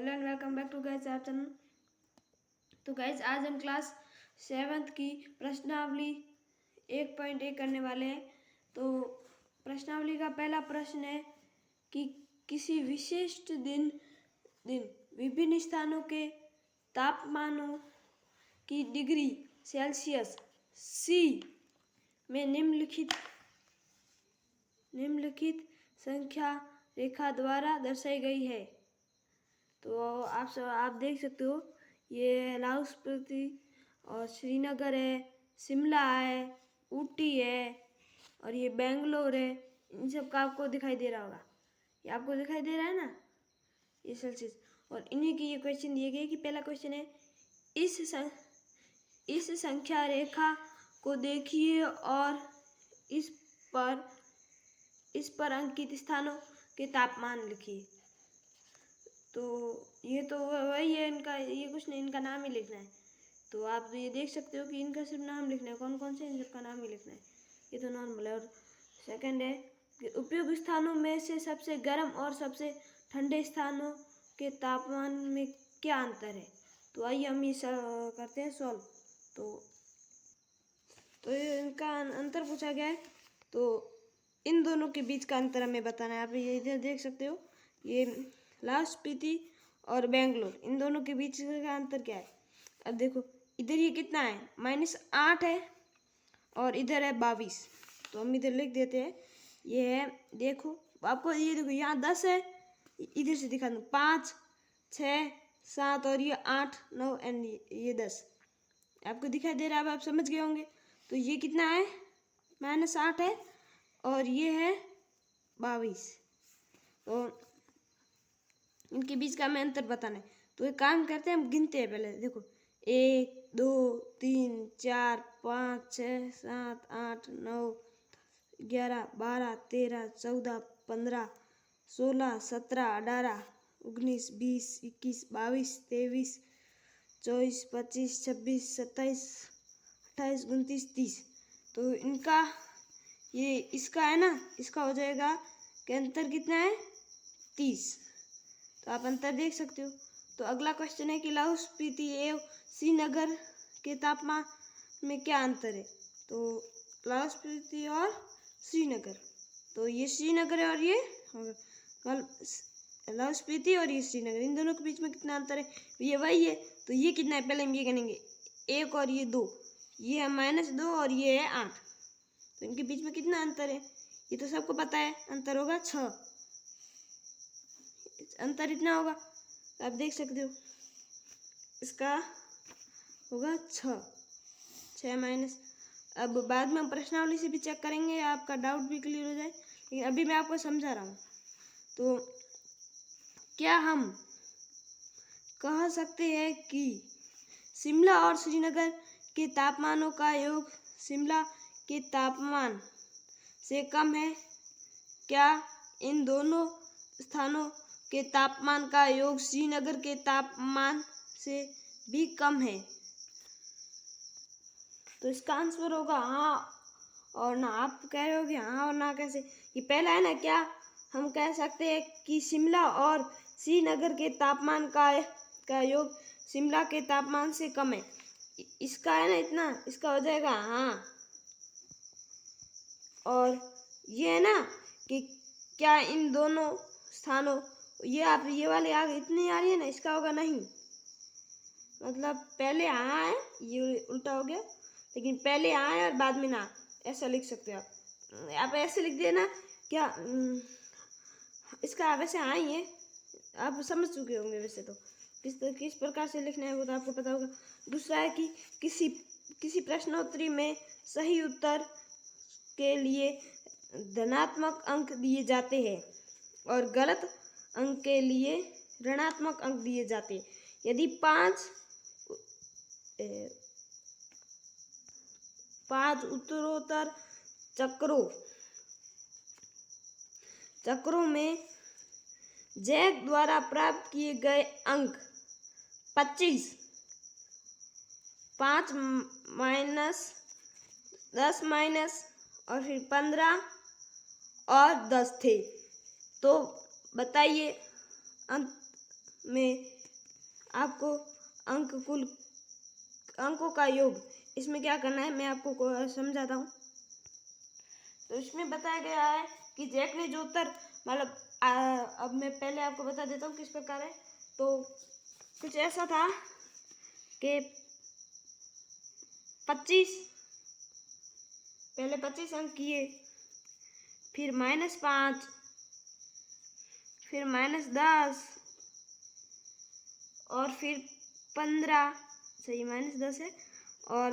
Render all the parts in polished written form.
Hello and welcome back to guys our channel. तो guys आज हम क्लास 7th की प्रश्नावली 1.1 करने वाले हैं। तो प्रश्नावली का पहला प्रश्न है कि किसी विशिष्ट दिन विभिन्न स्थानों के तापमानों की डिग्री सेल्सियस सी में निम्नलिखित संख्या रेखा द्वारा दर्शाई गई है। तो आप देख सकते हो, ये लाहौल स्पीति और श्रीनगर है, शिमला है, ऊटी है और ये बेंगलोर है। इन सब का आपको दिखाई दे रहा होगा, ये आपको दिखाई दे रहा है ना, ये सेल्सियस। और इन्हीं की ये क्वेश्चन दिए गए कि पहला क्वेश्चन है, इस संख्या रेखा को देखिए और इस पर अंकित स्थानों के तापमान लिखिए। तो ये तो वही है, इनका ये कुछ नहीं, इनका नाम ही लिखना है। तो आप ये देख सकते हो कि इनका सिर्फ नाम लिखना है, कौन कौन से, इन सबका नाम ही लिखना है। ये तो नॉर्मल है। और सेकंड है कि उपयुक्त स्थानों में से सबसे गर्म और सबसे ठंडे स्थानों के तापमान में क्या अंतर है। तो आइए हम ये करते हैं सॉल्व। तो इनका अंतर पूछा गया है, तो इन दोनों के बीच का अंतर हमें बताना है। आप ये इधर देख सकते हो, ये लाहौल स्पीति और बेंगलोर, इन दोनों के बीच का अंतर क्या है। अब देखो, इधर ये कितना है, -8 है और इधर है 22। तो हम इधर लिख देते हैं, ये है, देखो आपको ये देखो, यहाँ 10 है, इधर से दिखा दूँ 5, 6, 7 और ये 8, 9 एंड ये 10 आपको दिखाई दे रहा है। अब आप समझ गए होंगे। तो ये कितना है, -8 है और ये है 22। तो इनके बीच का हमें अंतर बताना है। तो एक काम करते हैं, हम गिनते हैं पहले। देखो 1 2 3 4 5 6 7 8 9 11 12 13 14 15 16 17 18 19 20 21 22 23 24 25 26 27 28 29 30। तो इनका ये इसका है ना, इसका हो जाएगा कि अंतर कितना है, 30। तो आप अंतर देख सकते हो। तो अगला क्वेश्चन है कि लाहौल स्पीति एवं श्रीनगर के तापमान में क्या अंतर है। तो लाहौल स्पीति और श्रीनगर, तो ये श्रीनगर है और ये लाहौल स्पीति और ये श्रीनगर, इन दोनों के बीच में कितना अंतर है, ये वही है। तो ये कितना है, पहले हम ये गिनेंगे, 1 और ये 2, ये है -2 और ये है 8। तो इनके बीच में कितना अंतर है, ये तो सबको पता है, अंतर होगा 6। अंतर इतना होगा, तो आप देख सकते हो, इसका होगा 6 माइनस। अब बाद में हम प्रश्नावली से भी चेक करेंगे, आपका डाउट भी क्लियर हो जाए, लेकिन अभी मैं आपको समझा रहा हूँ। तो क्या हम कह सकते हैं कि शिमला और श्रीनगर के तापमानों का योग शिमला के तापमान से कम है। क्या इन दोनों स्थानों के तापमान का योग श्रीनगर के तापमान से भी कम है। तो इसका आंसर होगा हाँ और ना। आप कह रहे हो कि हाँ और ना कैसे, ये पहला है ना, क्या हम कह सकते हैं कि शिमला और श्रीनगर के तापमान का योग शिमला के तापमान से कम है। इसका है ना इतना, इसका हो जाएगा हाँ। और ये है ना कि क्या इन दोनों स्थानों, ये आप ये वाले आगे इतनी आ रही है ना, इसका होगा नहीं। मतलब पहले हाँ है, ये उल्टा हो गया, लेकिन पहले हाँ है और बाद में ना, ऐसा लिख सकते हो आप ऐसे लिख देना। क्या इसका वैसे हाँ ही है, आप समझ चुके होंगे वैसे। तो किस प्रकार से लिखना है वो तो आपको पता होगा। दूसरा है कि किसी प्रश्नोत्तरी में सही उत्तर के लिए धनात्मक अंक दिए जाते हैं और गलत अंक के लिए ऋणात्मक अंक दिए जाते हैं। यदि 5 उत्तरोत्तर चक्रों में जैक द्वारा प्राप्त किए गए अंक 25, 5 माइनस 10 माइनस और फिर 15 और 10 थे। तो बताइए में आपको अंकों का योग, इसमें क्या करना है मैं आपको समझाता हूँ। तो इसमें बताया गया है कि जैक ने जो उत्तर मतलब अब मैं पहले आपको बता देता हूँ किस प्रकार है। तो कुछ ऐसा था कि 25 पहले 25 अंक किए, फिर -5, फिर -10 और फिर 15, सही -10 है, और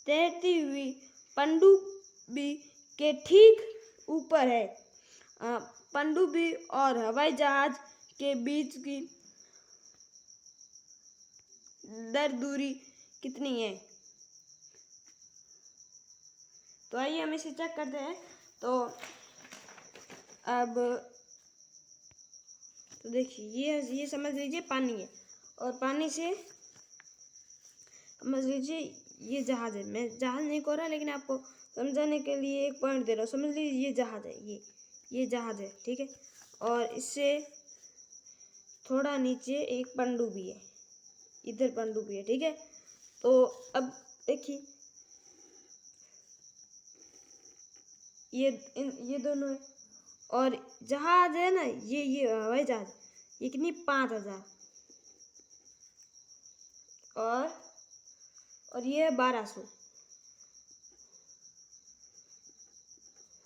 तैरती हुई पनडुब्बी के ठीक ऊपर है। पनडुब्बी और हवाई जहाज के बीच की दर दूरी कितनी है? तो आइए हम इसे चेक करते हैं। तो अब तो देखिए ये समझ लीजिए पानी है, और पानी से समझ लीजिए ये जहाज है। मैं जहाज नहीं कह रहा, लेकिन आपको समझाने के लिए एक पॉइंट दे रहा हूँ। समझ लीजिए ये जहाज है, ये जहाज है, ठीक है। और इससे थोड़ा नीचे एक पनडुब्बी है, इधर पनडुब्बी है, ठीक है। तो अब देखिए ये दोनों है, और जहाज है ना, ये हवाई जहाज, ये कितनी 5000, और ये है 1200।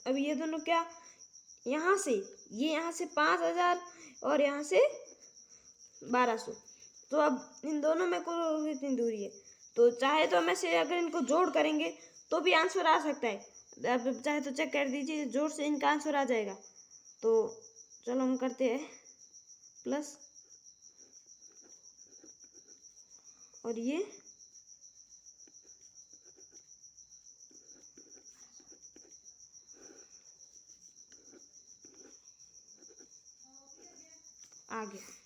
अब ये दोनों क्या, यहाँ से 5000 और यहाँ से 1200। तो अब इन दोनों में कुल कितनी दूरी है? तो चाहे तो हम ऐसे अगर इनको जोड़ करेंगे तो भी आंसर आ सकता है। अब चाहे तो चेक कर दीजिए, जोड़ से इनका आंसर आ जाएगा। तो चलो हम करते हैं प्लस, और ये आ गया।